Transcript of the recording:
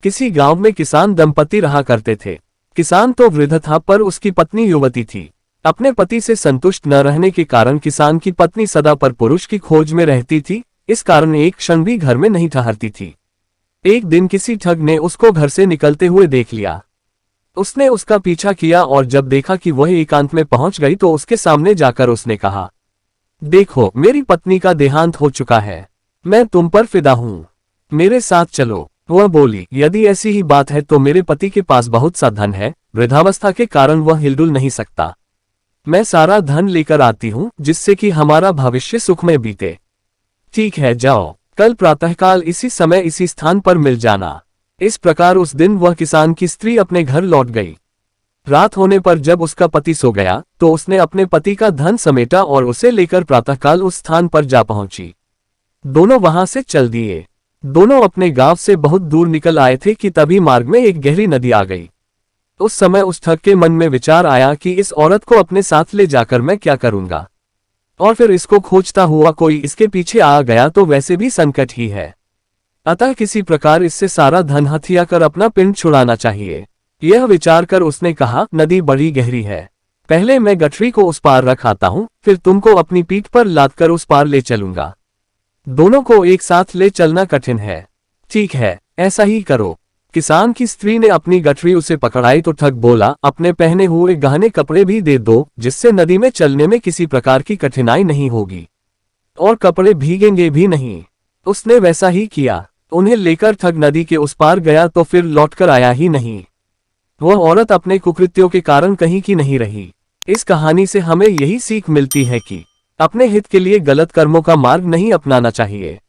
किसी गांव में किसान दंपति रहा करते थे। किसान तो वृद्ध था पर उसकी पत्नी युवती थी। अपने पति से संतुष्ट न रहने के कारण किसान की पत्नी सदा पर पुरुष की खोज में रहती थी, इस कारण एक क्षण भी घर में नहीं ठहरती थी। एक दिन किसी ठग ने उसको घर से निकलते हुए देख लिया। उसने उसका पीछा किया और जब देखा कि वह एकांत में पहुंच गई तो उसके सामने जाकर उसने कहा, देखो मेरी पत्नी का देहांत हो चुका है, मैं तुम पर फिदा हूं, मेरे साथ चलो। वह बोली, यदि ऐसी ही बात है तो मेरे पति के पास बहुत सा धन है, वृद्धावस्था के कारण वह हिलडुल नहीं सकता। मैं सारा धन लेकर आती हूँ जिससे कि हमारा भविष्य सुखमय बीते। ठीक है, जाओ, कल प्रातःकाल इसी समय इसी स्थान पर मिल जाना। इस प्रकार उस दिन वह किसान की स्त्री अपने घर लौट गई। रात होने पर जब उसका पति सो गया तो उसने अपने पति का धन समेटा और उसे लेकर प्रातःकाल उस स्थान पर जा पहुंची। दोनों वहां से चल दिए। दोनों अपने गांव से बहुत दूर निकल आए थे कि तभी मार्ग में एक गहरी नदी आ गई। उस समय उस ठग के मन में विचार आया कि इस औरत को अपने साथ ले जाकर मैं क्या करूंगा, और फिर इसको खोजता हुआ कोई इसके पीछे आ गया तो वैसे भी संकट ही है, अतः किसी प्रकार इससे सारा धन हथिया कर अपना पिंड छुड़ाना चाहिए। यह विचार कर उसने कहा, नदी बड़ी गहरी है, पहले मैं गठरी को उस पार रख आता हूं, फिर तुमको अपनी पीठ पर लादकर उस पार ले चलूंगा। दोनों को एक साथ ले चलना कठिन है। ठीक है, ऐसा ही करो। किसान की स्त्री ने अपनी गठरी उसे पकड़ाई तो ठग बोला, अपने पहने हुए गहने कपड़े भी दे दो जिससे नदी में चलने में किसी प्रकार की कठिनाई नहीं होगी और कपड़े भीगेंगे भी नहीं। उसने वैसा ही किया। उन्हें लेकर ठग नदी के उस पार गया तो फिर लौटकर आया ही नहीं। वह औरत अपने कुकृत्यों के कारण कहीं की नहीं रही। इस कहानी से हमें यही सीख मिलती है कि अपने हित के लिए गलत कर्मों का मार्ग नहीं अपनाना चाहिए।